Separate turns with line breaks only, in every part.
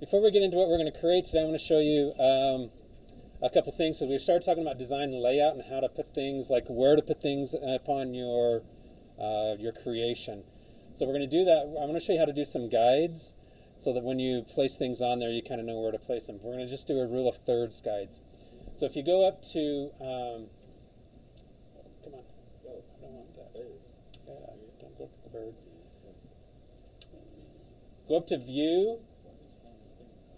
before we get into what we're going to create today, I want to show you a couple things. So we've started talking about design and layout and how to put things, like where to put things upon your creation. So we're going to do that. I'm going to show you how to do some guides so that when you place things on there, you kind of know where to place them. We're going to just do a rule of thirds guides. So if you go up to, come on, I don't want that. Yeah, don't go up to the bird. Go up to View,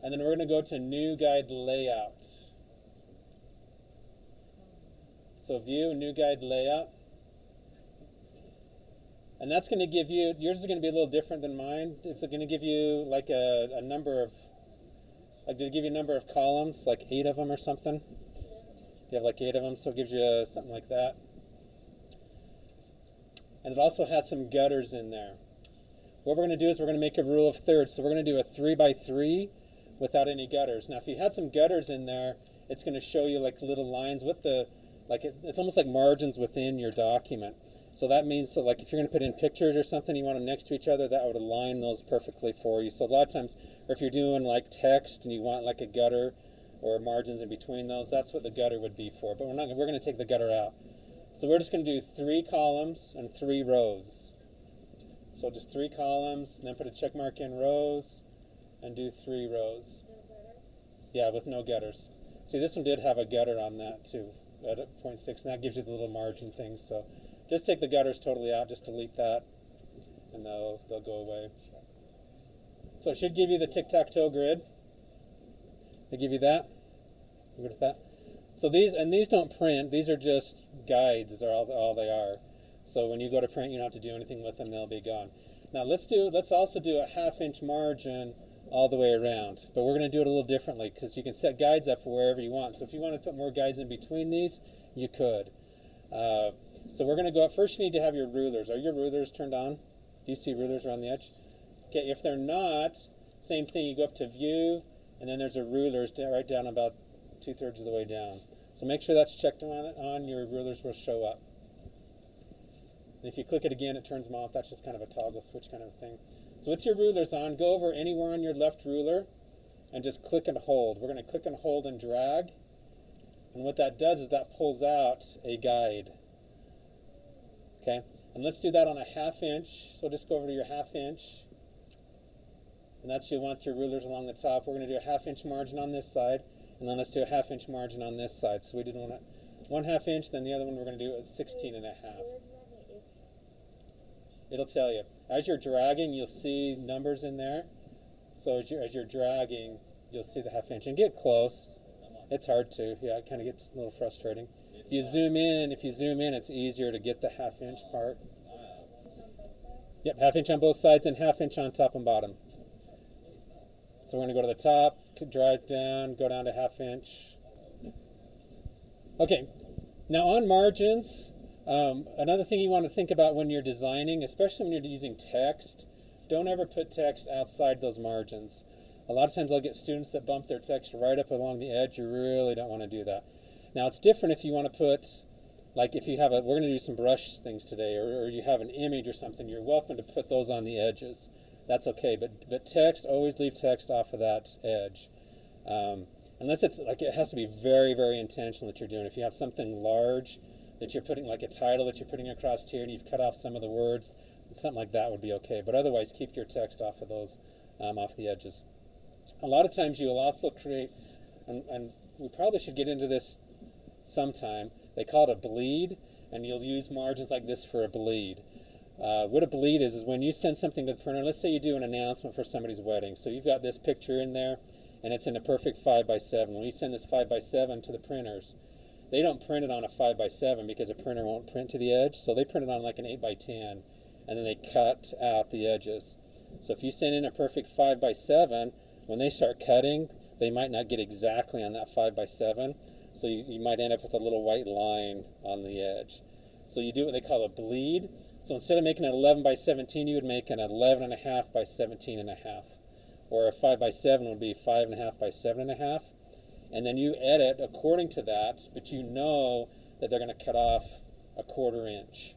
and then we're going to go to New Guide Layout. So View, New Guide Layout. And that's going to give you, yours is going to be a little different than mine. It's going to give you like a number of, like to give you a number of columns, like 8 of them or something. You have like 8 of them, so it gives you something like that. And it also has some gutters in there. What we're going to do is we're going to make a rule of thirds. So we're going to do a 3 by 3 without any gutters. Now if you had some gutters in there, it's going to show you like little lines with the, like it's almost like margins within your document. So that means, so like if you're going to put in pictures or something, you want them next to each other, that would align those perfectly for you. So a lot of times, or if you're doing like text and you want like a gutter or margins in between those, that's what the gutter would be for. But we're going to take the gutter out. So we're just going to do 3 columns and 3 rows. So just 3 columns, and then put a check mark in rows, and do 3 rows. Yeah, with no gutters. See, this one did have a gutter on that too, at 0.6, and that gives you the little margin thing. So just take the gutters totally out, just delete that, and they'll go away. So it should give you the tic-tac-toe grid. They give you that. You good with that? So these don't print. These are just guides. Is all they are. So when you go to print, you don't have to do anything with them. They'll be gone. Now let's also do a 1/2 inch margin all the way around. But we're going to do it a little differently because you can set guides up for wherever you want. So if you want to put more guides in between these, you could. So we're going to go up. First, you need to have your rulers. Are your rulers turned on? Do you see rulers around the edge? Okay, if they're not, same thing. You go up to View, and then there's a rulers right down about 2/3 of the way down. So make sure that's checked on. Your rulers will show up. And if you click it again, it turns them off. That's just kind of a toggle switch kind of thing. So with your rulers on, go over anywhere on your left ruler and just click and hold. We're going to click and hold and drag. And what that does is that pulls out a guide. Okay, and let's do that on a 1/2 inch. So just go over to your 1/2 inch. And that's, you want your rulers along the top. We're going to do a 1/2 inch margin on this side. And then let's do a 1/2 inch margin on this side. So we did one 1/2 inch, then the other one we're going to do at 16.5. It'll tell you. As you're dragging, you'll see numbers in there. So as you're dragging, you'll see the 1/2 inch. And get close. It's hard to. Yeah, it kind of gets a little frustrating. If you zoom in, it's easier to get the 1/2 inch part. Yep, 1/2 inch on both sides and 1/2 inch on top and bottom. So we're going to go to the top, drag down, go down to 1/2 inch. Okay, now on margins, another thing you want to think about when you're designing, especially when you're using text, don't ever put text outside those margins. A lot of times I'll get students that bump their text right up along the edge. You really don't want to do that. Now it's different if you want to put, like if you have we're going to do some brush things today, or you have an image or something, you're welcome to put those on the edges. That's okay, but text, always leave text off of that edge. Unless it's like, it has to be very, very intentional that you're doing. If you have something large that you're putting, like a title that you're putting across here and you've cut off some of the words, something like that would be okay. But otherwise, keep your text off of those, off the edges. A lot of times you will also create, and we probably should get into this sometime, they call it a bleed, and you'll use margins like this for a bleed. What a bleed is when you send something to the printer. Let's say you do an announcement for somebody's wedding. So you've got this picture in there, and it's in a perfect 5 by 7. When you send this 5 by 7 to the printers, they don't print it on a 5 by 7 because a printer won't print to the edge. So they print it on like an 8 by 10, and then they cut out the edges. So if you send in a perfect 5 by 7, when they start cutting, they might not get exactly on that 5 by 7. So you might end up with a little white line on the edge. So you do what they call a bleed. So instead of making an 11 by 17, you would make an 11.5 by 17.5. Or a 5 by 7 would be 5.5 by 7.5. And then you edit according to that, but you know that they're going to cut off a 1/4 inch.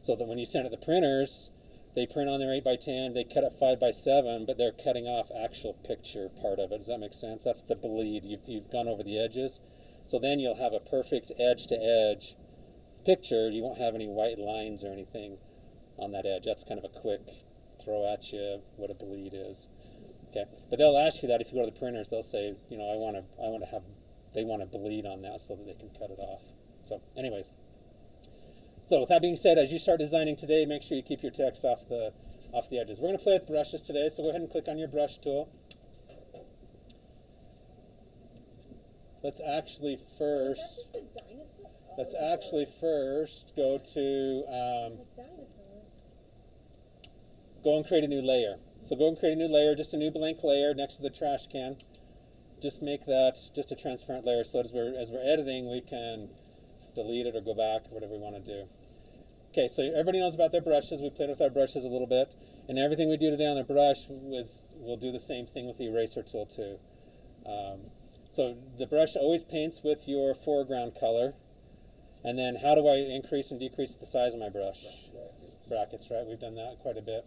So that when you send it to the printers, they print on their 8x10, they cut it 5x7, but they're cutting off actual picture part of it. Does that make sense? That's the bleed. You've gone over the edges. So then you'll have a perfect edge-to-edge picture. You won't have any white lines or anything on that edge. That's kind of a quick throw at you what a bleed is. Okay, but they'll ask you that if you go to the printers. They'll say, you know, they want to bleed on that so that they can cut it off. So, anyways. So with that being said, as you start designing today, make sure you keep your text off the edges. We're going to play with brushes today, so go ahead and click on your brush tool. Let's actually first go to go and create a new layer. So go and create a new layer, just a new blank layer next to the trash can. Just make that just a transparent layer, so as we're editing, we can delete it or go back, or whatever we want to do. Okay, so everybody knows about their brushes. We played with our brushes a little bit, and everything we do today on the brush we'll do the same thing with the eraser tool too. So the brush always paints with your foreground color, and then how do I increase and decrease the size of my brush? Brackets, right? We've done that quite a bit.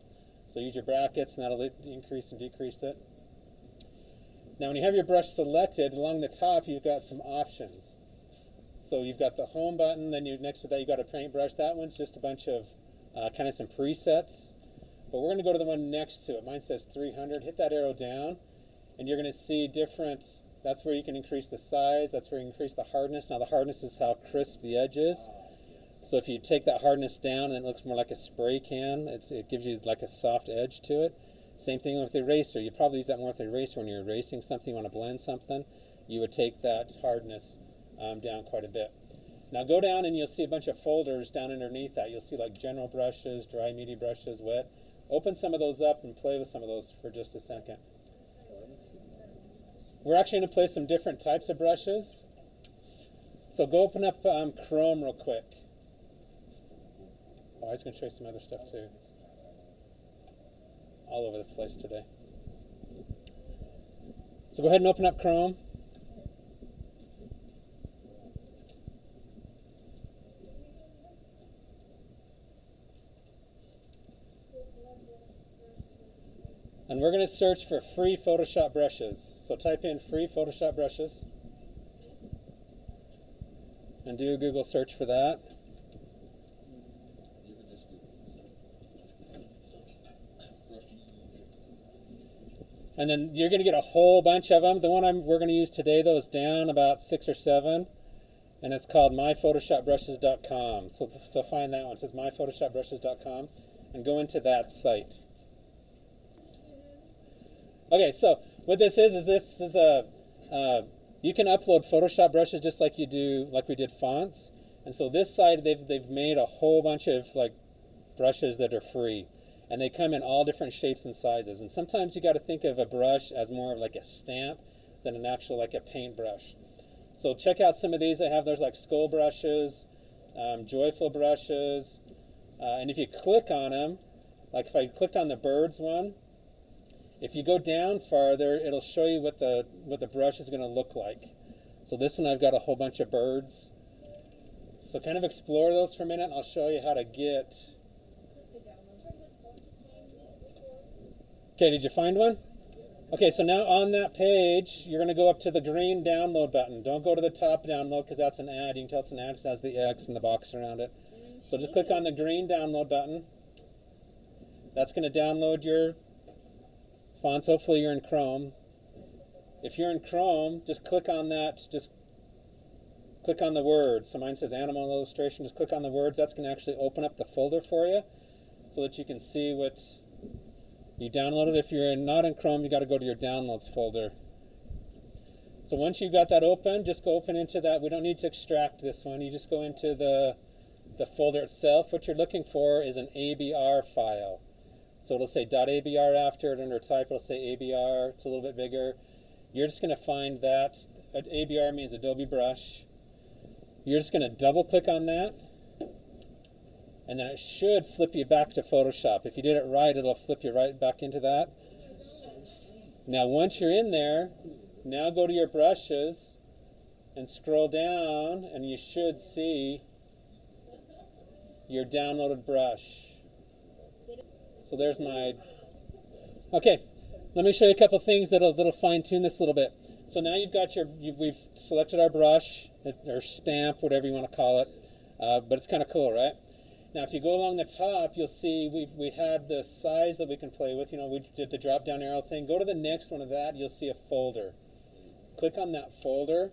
So use your brackets, and that'll increase and decrease it. Now when you have your brush selected, along the top you've got some options. So you've got the home button, then next to that you've got a paintbrush. That one's just a bunch of kind of some presets. But we're going to go to the one next to it. Mine says 300. Hit that arrow down, and you're going to see different. That's where you can increase the size. That's where you can increase the hardness. Now the hardness is how crisp the edge is. So if you take that hardness down, and it looks more like a spray can. It gives you like a soft edge to it. Same thing with the eraser. You probably use that more with the eraser when you're erasing something, you want to blend something. You would take that hardness down quite a bit. Now go down and you'll see a bunch of folders down underneath that. You'll see like general brushes, dry, meaty brushes, wet. Open some of those up and play with some of those for just a second. We're actually going to play some different types of brushes. So go open up Chrome real quick. Oh, I was going to show you some other stuff too. All over the place today. So go ahead and open up Chrome. And we're going to search for free Photoshop brushes. So type in free Photoshop brushes. And do a Google search for that. And then you're going to get a whole bunch of them. The one we're going to use today, though, is down about 6 or 7. And it's called myphotoshopbrushes.com. So find that one. It says myphotoshopbrushes.com. And go into that site. Okay, so what this is you can upload Photoshop brushes just like we did fonts. And so this site, they've made a whole bunch of like brushes that are free. And they come in all different shapes and sizes. And sometimes you got to think of a brush as more of like a stamp than an actual like a paintbrush. So check out some of these. I have there's like skull brushes, joyful brushes, and if you click on them, like if I clicked on the birds one, if you go down farther, it'll show you what the brush is going to look like. So this one I've got a whole bunch of birds. So kind of explore those for a minute, and I'll show you how to get. Okay, did you find one? Okay, so now on that page, you're going to go up to the green download button. Don't go to the top download because that's an ad. You can tell it's an ad because it has the X and the box around it. So just click on the green download button. That's going to download your fonts. Hopefully you're in Chrome. If you're in Chrome, just click on that. Just click on the words. So mine says animal illustration. Just click on the words. That's going to actually open up the folder for you so that you can see what you downloaded. If you're not in Chrome, you got to go to your downloads folder. So once you've got that open, just go open into that. We don't need to extract this one. You just go into the folder itself. What you're looking for is an ABR file. So it'll say .abr after it. Under type, it'll say ABR. It's a little bit bigger. You're just going to find that. ABR means Adobe Brush. You're just going to double click on that. And then it should flip you back to Photoshop. If you did it right, it'll flip you right back into that. Now once you're in there, now go to your brushes and scroll down, and you should see your downloaded brush. So there's my, okay, let me show you a couple things that'll fine tune this a little bit. So now you've got we've selected our brush, or stamp, whatever you want to call it, but it's kind of cool, right? Now if you go along the top, you'll see we had the size that we can play with. We did the drop down arrow thing. Go to the next one of that, you'll see a folder. Click on that folder.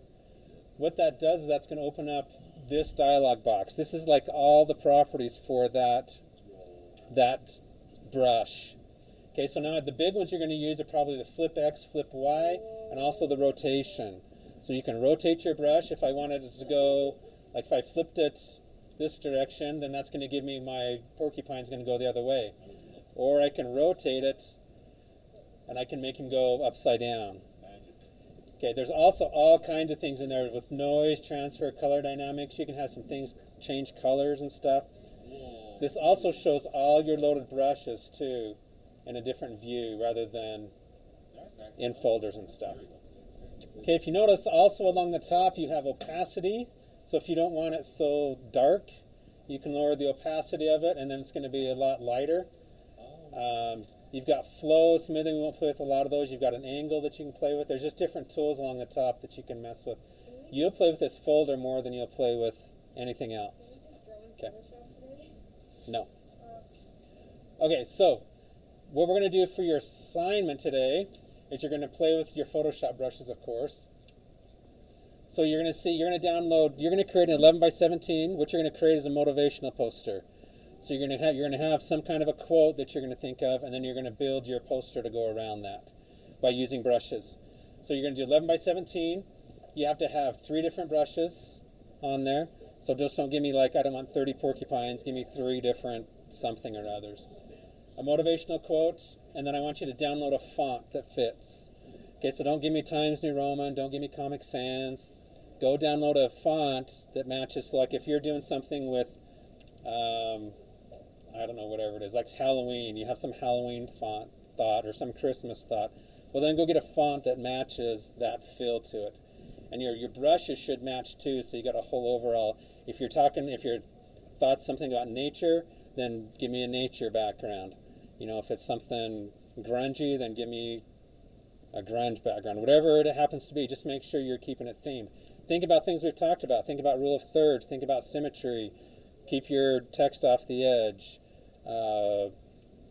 What that does is that's going to open up this dialog box. This is like all the properties for that brush. Okay, so now the big ones you're going to use are probably the flip X, flip Y, and also the rotation. So you can rotate your brush. If I wanted it to go, like if I flipped it this direction, then that's going to give me my porcupine's going to go the other way. Or I can rotate it, and I can make him go upside down. Okay, there's also all kinds of things in there with noise, transfer, color dynamics. You can have some things change colors and stuff. This also shows all your loaded brushes too in a different view rather than in folders and stuff. Okay, if you notice also along the top you have opacity. So if you don't want it so dark, you can lower the opacity of it and then it's going to be a lot lighter. You've got flow, smoothing, we won't play with a lot of those. You've got an angle that you can play with. There's just different tools along the top that you can mess with. You'll play with this folder more than you'll play with anything else. Okay. No. Okay, so what we're going to do for your assignment today is you're going to play with your Photoshop brushes, of course. So you're going to see, you're going to download, you're going to create an 11 by 17. What you're going to create is a motivational poster. So you're going to have some kind of a quote that you're going to think of, and then you're going to build your poster to go around that by using brushes. So you're going to do 11 by 17. You have to have 3 different brushes on there. So just don't give me like, I don't want 30 porcupines. Give me 3 different something or others. A motivational quote, and then I want you to download a font that fits. Okay, so don't give me Times New Roman. Don't give me Comic Sans. Go download a font that matches. So like if you're doing something with I don't know, whatever it is, like Halloween, you have some Halloween font thought or some Christmas thought. Well, then go get a font that matches that feel to it. And your brushes should match too, so you got a whole overall. If your thought's something about nature, then give me a nature background. If it's something grungy, then give me a grunge background. Whatever it happens to be, just make sure you're keeping it themed. Think about things we've talked about. Think about rule of thirds. Think about symmetry. Keep your text off the edge.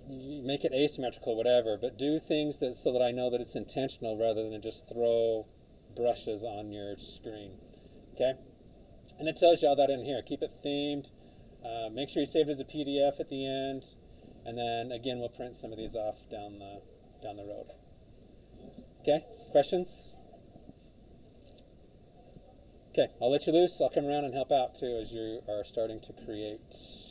Make it asymmetrical, whatever. But do things so that I know that it's intentional rather than just throw brushes on your screen. Okay? And it tells you all that in here. Keep it themed. Make sure you save it as a PDF at the end. And then, again, we'll print some of these off down the road. Okay? Questions? Okay, I'll let you loose. I'll come around and help out, too, as you are starting to create.